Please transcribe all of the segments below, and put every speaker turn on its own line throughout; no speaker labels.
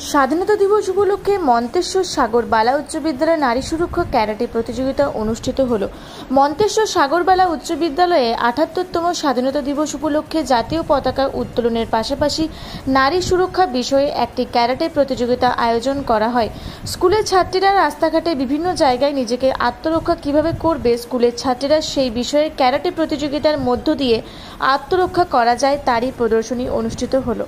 স্বাধীনতা দিবস উপলক্ষে মন্তেশ্বর সাগরবালা উচ্চ বিদ্যালয়ে নারী সুরক্ষা ক্যারাটে প্রতিযোগিতা অনুষ্ঠিত হলো। মন্তেশ্বর সাগরবালা উচ্চ বিদ্যালয়ে ৭৮তম স্বাধীনতা দিবস উপলক্ষে জাতীয় পতাকা উত্তোলনের পাশাপাশি নারী সুরক্ষা বিষয়ে একটি ক্যারাটে প্রতিযোগিতা আয়োজন করা হয়। স্কুলের ছাত্রীরা রাস্তাঘাটে বিভিন্ন জায়গায় নিজেকে আত্মরক্ষা কিভাবে করবে, স্কুলের ছাত্রীরা সেই বিষয়ে ক্যারাটে প্রতিযোগিতার মধ্য দিয়ে আত্মরক্ষা করা যায় তারই প্রদর্শনী অনুষ্ঠিত হলো।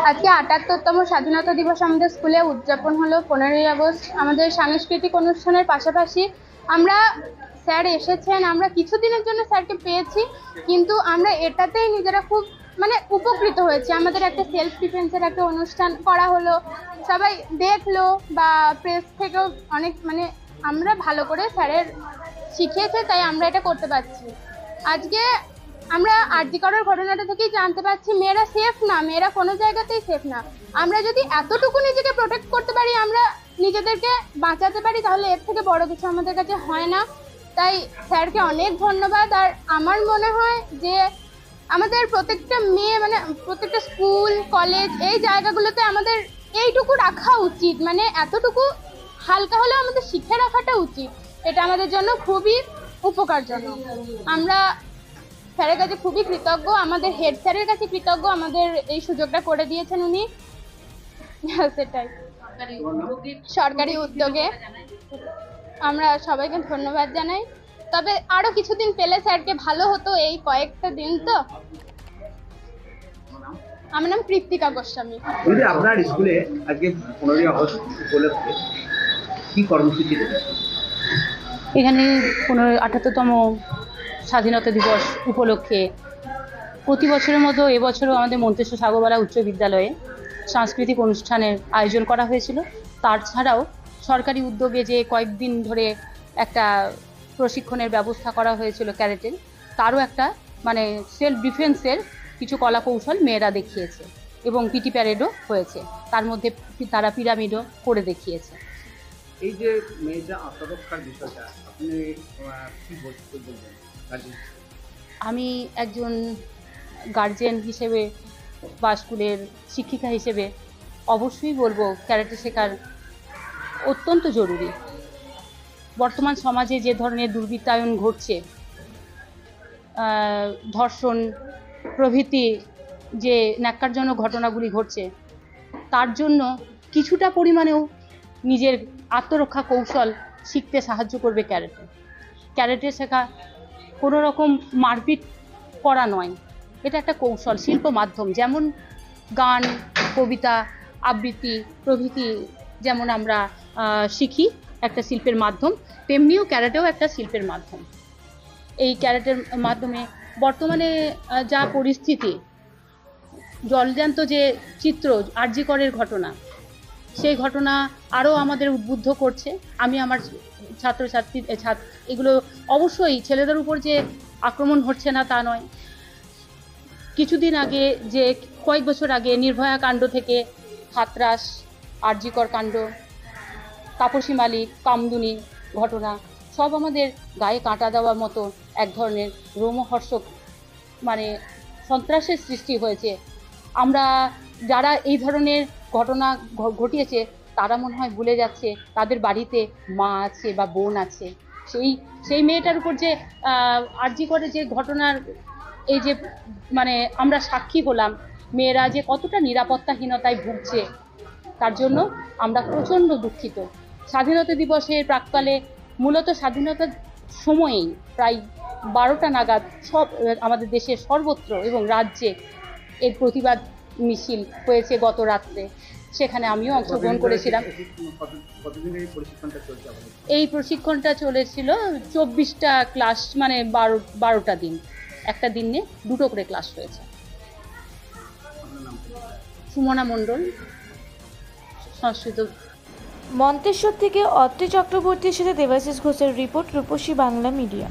আজকে ৭৮তম স্বাধীনতা দিবস আমাদের স্কুলে উদযাপন হলো। 15ই আগস্ট আমাদের সাংস্কৃতিক অনুষ্ঠানের পাশাপাশি আমরা স্যার এসেছেন, আমরা কিছুদিনের জন্য স্যারকে পেয়েছি, কিন্তু আমরা এটাতেই নিজেরা খুব উপকৃত হয়েছি। আমাদের একটা সেলফ ডিফেন্সের একটা অনুষ্ঠান করা হলো, সবাই দেখলো বা প্রেস থেকেও অনেক আমরা ভালো করে স্যারের শিখিয়েছে, তাই আমরা এটা করতে পারছি। আজকে আমরা আরজি করার ঘটনাটা থেকেই জানতে পারছি মেয়েরা সেফ না, মেয়েরা কোনো জায়গাতেই সেফ না। আমরা যদি এতটুকু নিজেকে প্রোটেক্ট করতে পারি, আমরা নিজেদেরকে বাঁচাতে পারি, তাহলে এর থেকে বড় কিছু আমাদের কাছে হয় না। তাই স্যারকে অনেক ধন্যবাদ। আর আমার মনে হয় যে আমাদের প্রত্যেকটা মেয়ে প্রত্যেকটা স্কুল কলেজ এই জায়গাগুলোতে আমাদের এইটুকু রাখা উচিত, এতটুকু হালকা হলেও আমাদের শিখে রাখাটা উচিত। এটা আমাদের জন্য খুবই উপকারজনক। আমরা স্যারের কাছে খুবই কৃতজ্ঞ, আমাদের হেড স্যারের কাছে কৃতজ্ঞ, আমাদের এই সুযোগটা করে দিয়েছেন উনি। সেটাই সরকারি উদ্যোগে আমরা সবাইকে ধন্যবাদ জানাই। তবে আরো কিছুদিন পেলে স্যারকে ভালো হতো, এই কয়েকটা দিন তো। আমার নাম কৃত্তিকা গোস্বামী।
আপনার স্কুলে আজকে 15ই আগস্ট উপলক্ষে কি কর্মসূচি দেবেন?
এখানে ৭৮তম স্বাধীনতা দিবস উপলক্ষে প্রতি বছরের মতো এবছরও আমাদের মন্তেশ্বর সাগরবালা উচ্চ বিদ্যালয়ে সাংস্কৃতিক অনুষ্ঠানের আয়োজন করা হয়েছিল। তাছাড়াও সরকারি উদ্যোগে যে কয়েকদিন ধরে একটা প্রশিক্ষণের ব্যবস্থা করা হয়েছিল ক্যারেটের, তারও একটা সেলফ ডিফেন্সের কিছু কলা কৌশল মেয়েরা দেখিয়েছে এবং পিটি প্যারেডও হয়েছে, তার মধ্যে তারা পিরামিডও করে দেখিয়েছে।
এই যে মেয়েদের আত্মরক্ষার বিষয়টা আপনি কি বলবেন?
আমি একজন গার্জেন হিসেবে বা স্কুলের শিক্ষিকা হিসেবে অবশ্যই বলবো ক্যারাটে শেখার অত্যন্ত জরুরি। বর্তমান সমাজে যে ধরনের দুর্বৃত্তায়ন ঘটছে, ধর্ষণ প্রভৃতি যে ন্যাক্কারজনক ঘটনাগুলি ঘটছে, তার জন্য কিছুটা পরিমাণেও নিজের আত্মরক্ষা কৌশল শিখতে সাহায্য করবে ক্যারাটে। ক্যারাটে শেখা কোনো রকম মারপিট করা নয়, এটা একটা কৌশল, শিল্প মাধ্যম। যেমন গান, কবিতা, আবৃত্তি প্রভৃতি যেমন আমরা শিখি একটা শিল্পের মাধ্যম, তেমনিও ক্যারাটেও একটা শিল্পের মাধ্যম। এই ক্যারাটের মাধ্যমে বর্তমানে যা পরিস্থিতি, জলজ্যান্ত যে চিত্র আরজি করের ঘটনা, সেই ঘটনা আরও আমাদের উদ্বুদ্ধ করছে। আমি আমার ছাত্রছাত্রী এগুলো অবশ্যই ছেলেদের উপর যে আক্রমণ হচ্ছে না তা নয়। কিছুদিন আগে যে কয়েক বছর আগে নির্ভয়া কাণ্ড থেকে হাতরাস, আরজি কর কাণ্ড, তাপসী মালিক, কামদুনি ঘটনা সব আমাদের গায়ে কাঁটা দেওয়ার মতো এক ধরনের রোমহর্ষক সন্ত্রাসের সৃষ্টি হয়েছে। আমরা যারা এই ধরনের ঘটনা ঘটিয়েছে তারা মনে হয় ভুলে যাচ্ছে তাদের বাড়িতে মা আছে বা বোন আছে। সেই মেয়েটার উপর যে আরজি করে যে ঘটনার এই যে আমরা সাক্ষী হলাম, মেয়েরা যে কতটা নিরাপত্তাহীনতায় ভুগছে, তার জন্য আমরা প্রচণ্ড দুঃখিত। স্বাধীনতা দিবসের প্রাক্কালে মূলত স্বাধীনতার সময়েই প্রায় 12টা নাগাদ আমাদের দেশের সর্বত্র এবং রাজ্যে এর প্রতিবাদ মিছিল হয়েছে গত রাত্রে, সেখানে আমিও অংশগ্রহণ করেছিলাম। এই প্রশিক্ষণটা চলেছিল 24টা ক্লাস, 12টা দিন, একটা দিনে 2টো করে ক্লাস হয়েছে। সুমনা মণ্ডল, সংস্কৃত।
মন্তেশ্বর থেকে অত্রি চক্রবর্তীর সাথে দেবাশিস ঘোষের রিপোর্ট, রূপসী বাংলা মিডিয়া।